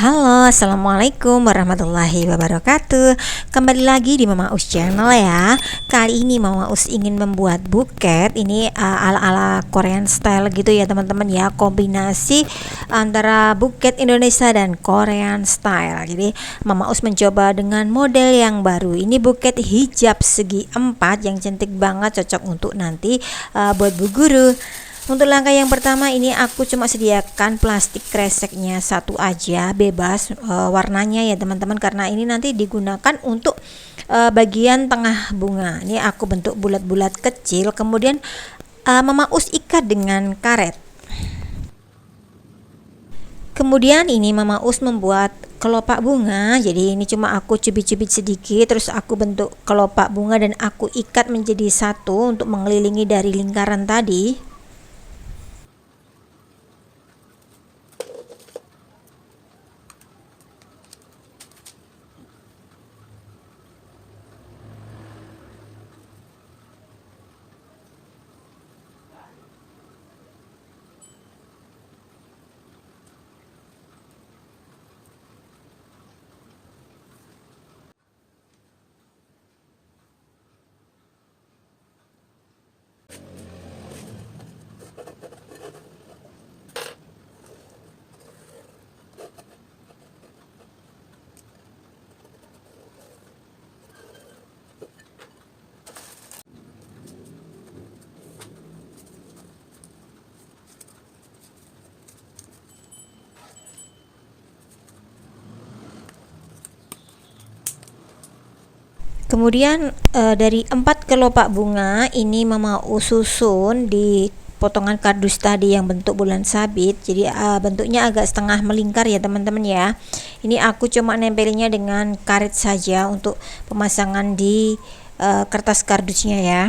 Halo, assalamualaikum warahmatullahi wabarakatuh. Kembali lagi di Mama Us Channel ya. Kali ini Mama Us ingin membuat buket. Ini ala-ala Korean style gitu ya teman-teman ya. Kombinasi antara buket Indonesia dan Korean style. Jadi Mama Us mencoba dengan model yang baru. Ini buket hijab segi 4 yang cantik banget, cocok untuk nanti buat bu guru. Untuk langkah yang pertama ini aku cuma sediakan plastik kreseknya satu aja, bebas warnanya ya teman-teman, karena ini nanti digunakan untuk bagian tengah bunga. Ini aku bentuk bulat-bulat kecil, kemudian Mama Us ikat dengan karet. Kemudian ini Mama Us membuat kelopak bunga. Jadi ini cuma aku cubit-cubit sedikit, terus aku bentuk kelopak bunga dan aku ikat menjadi satu untuk mengelilingi dari lingkaran tadi. Kemudian dari 4 kelopak bunga ini Mama Us susun di potongan kardus tadi yang bentuk bulan sabit. Jadi bentuknya agak setengah melingkar ya teman-teman ya. Ini aku cuma nempelnya dengan karet saja untuk pemasangan di kertas kardusnya ya.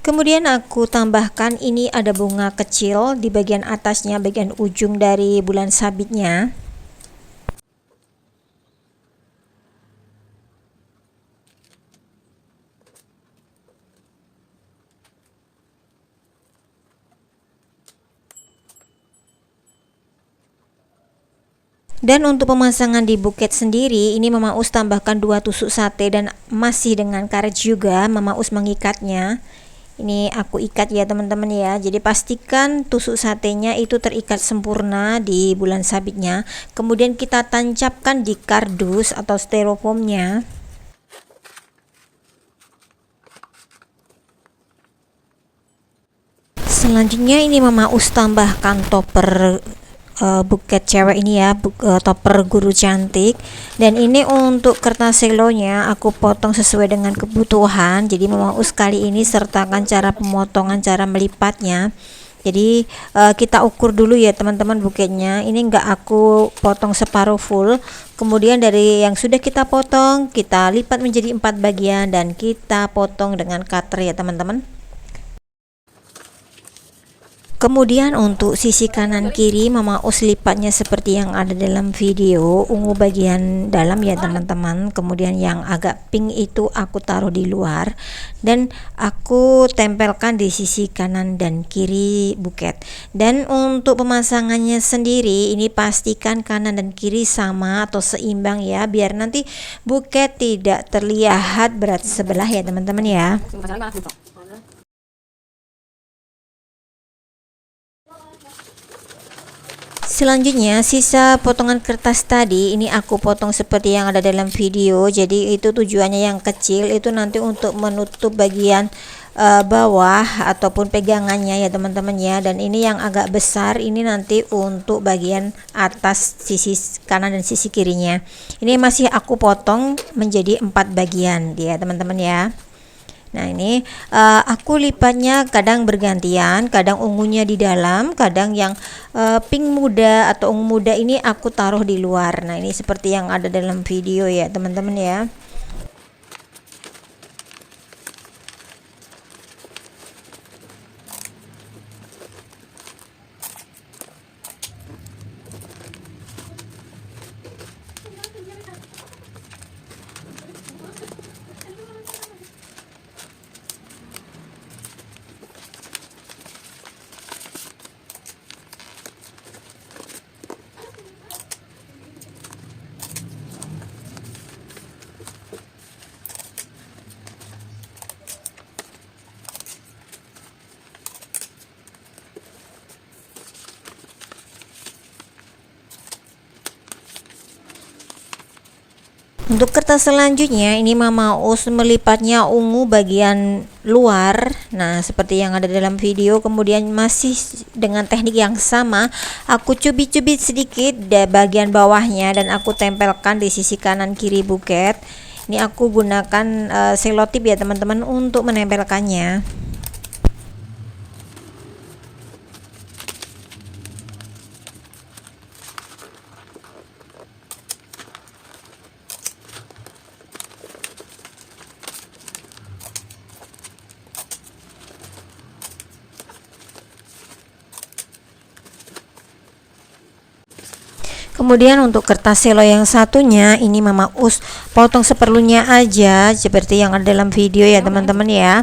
Kemudian aku tambahkan ini ada bunga kecil di bagian atasnya, bagian ujung dari bulan sabitnya. Dan untuk pemasangan di buket sendiri, ini Mama Us tambahkan 2 tusuk sate dan masih dengan karet juga Mama Us mengikatnya. Ini aku ikat ya teman-teman ya. Jadi pastikan tusuk satenya itu terikat sempurna di bulan sabitnya. Kemudian kita tancapkan di kardus atau styrofoamnya. Selanjutnya ini Mama Us tambahkan topper buket cewek ini ya, topper guru cantik. Dan ini untuk kertas selonya aku potong sesuai dengan kebutuhan. Jadi Mama Us kali ini sertakan cara pemotongan, cara melipatnya. Jadi kita ukur dulu ya teman-teman buketnya. Ini enggak aku potong separuh full. Kemudian dari yang sudah kita potong, kita lipat menjadi 4 bagian dan kita potong dengan cutter ya teman-teman. Kemudian untuk sisi kanan kiri Mama Us lipatnya seperti yang ada dalam video, ungu bagian dalam ya teman-teman. Kemudian yang agak pink itu aku taruh di luar dan aku tempelkan di sisi kanan dan kiri buket. Dan untuk pemasangannya sendiri ini pastikan kanan dan kiri sama atau seimbang ya, biar nanti buket tidak terlihat berat sebelah ya teman-teman ya. Selanjutnya sisa potongan kertas tadi ini aku potong seperti yang ada dalam video. Jadi itu tujuannya yang kecil itu nanti untuk menutup bagian bawah ataupun pegangannya ya teman-teman ya. Dan ini yang agak besar ini nanti untuk bagian atas sisi kanan dan sisi kirinya. Ini masih aku potong menjadi 4 bagian ya teman-teman ya. Nah ini aku lipatnya kadang bergantian, kadang ungunya di dalam, kadang yang pink muda atau ungu muda ini aku taruh di luar. Nah ini seperti yang ada dalam video ya teman-teman ya. Untuk kertas selanjutnya ini Mama Us melipatnya ungu bagian luar. Nah seperti yang ada dalam video, kemudian masih dengan teknik yang sama aku cubit-cubit sedikit di bagian bawahnya dan aku tempelkan di sisi kanan kiri buket. Ini aku gunakan selotip ya teman-teman untuk menempelkannya. Kemudian untuk kertas selo yang satunya ini Mama Us potong seperlunya aja seperti yang ada dalam video ya teman-teman ya.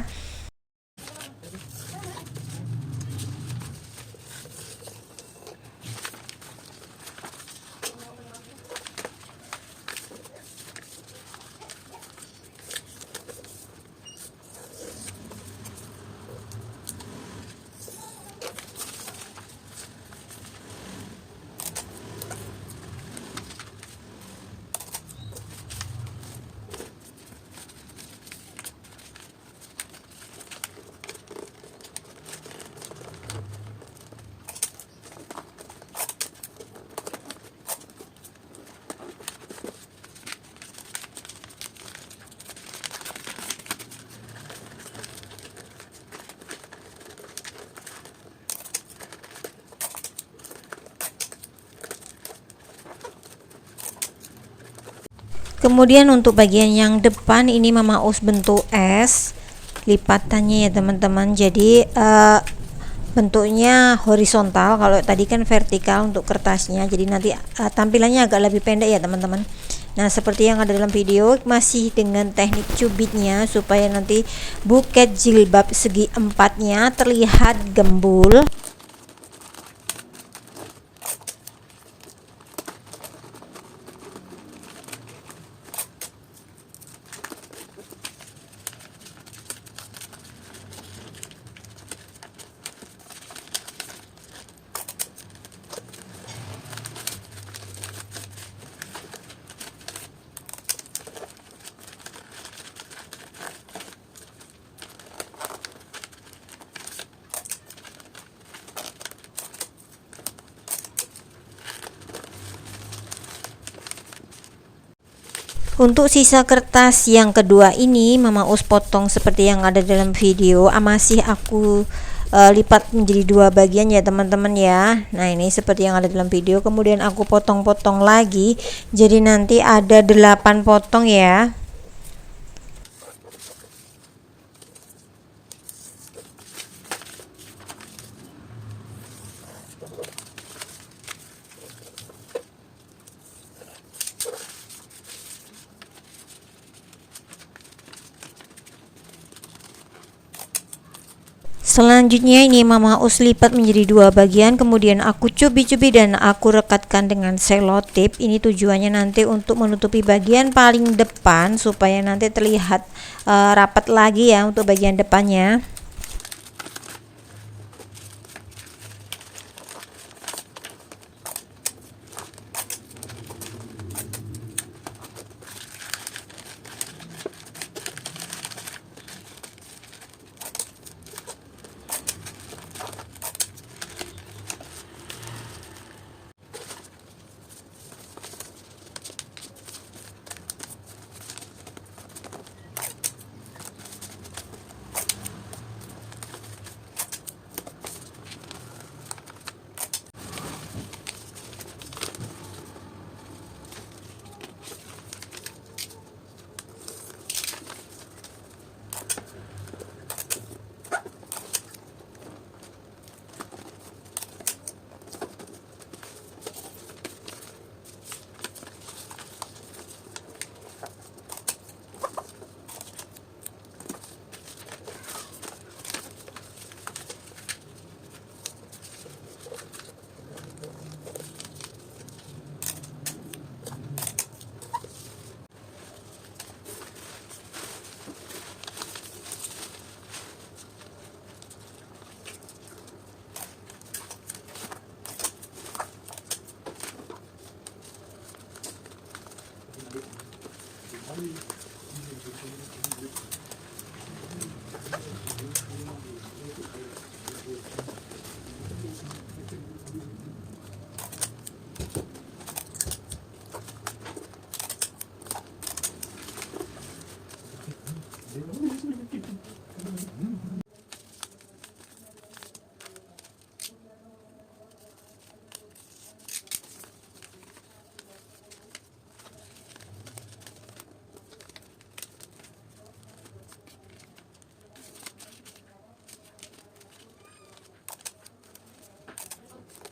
Kemudian untuk bagian yang depan ini Mama Us bentuk S lipatannya ya teman-teman. Jadi bentuknya horizontal, kalau tadi kan vertikal untuk kertasnya. Jadi nanti tampilannya agak lebih pendek ya teman-teman. Nah seperti yang ada dalam video, masih dengan teknik cubitnya supaya nanti buket jilbab segi empatnya terlihat gembul. Untuk sisa kertas yang kedua ini Mama Us potong seperti yang ada dalam video, masih aku lipat menjadi dua bagian ya teman-teman ya. Nah ini seperti yang ada dalam video, kemudian aku potong-potong lagi, jadi nanti ada 8 potong ya. Selanjutnya ini Mama Us lipat menjadi dua bagian, kemudian aku cubit-cubit dan aku rekatkan dengan selotip. Ini tujuannya nanti untuk menutupi bagian paling depan supaya nanti terlihat rapat lagi ya untuk bagian depannya.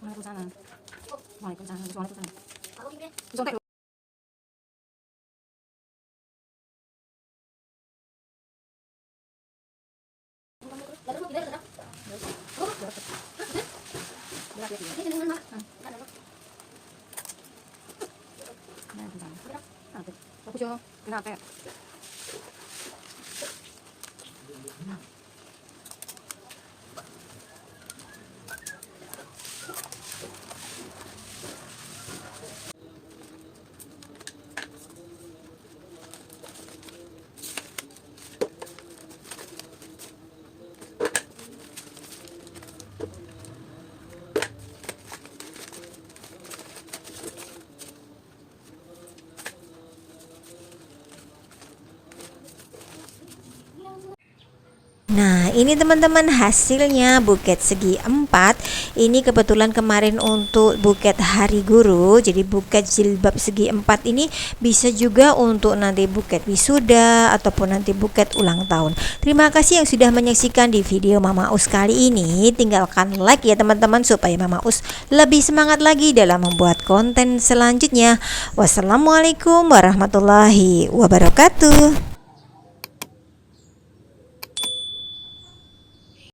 Waalaikumsalam. Waalaikumsalam. Waalaikumsalam. Sontek. Nah, ini teman-teman hasilnya buket segi 4. Ini kebetulan kemarin untuk buket hari guru. Jadi buket jilbab segi 4 ini bisa juga untuk nanti buket wisuda ataupun nanti buket ulang tahun. Terima kasih yang sudah menyaksikan di video Mama Us kali ini. Tinggalkan like ya teman-teman supaya Mama Us lebih semangat lagi dalam membuat konten selanjutnya. Wassalamualaikum warahmatullahi wabarakatuh.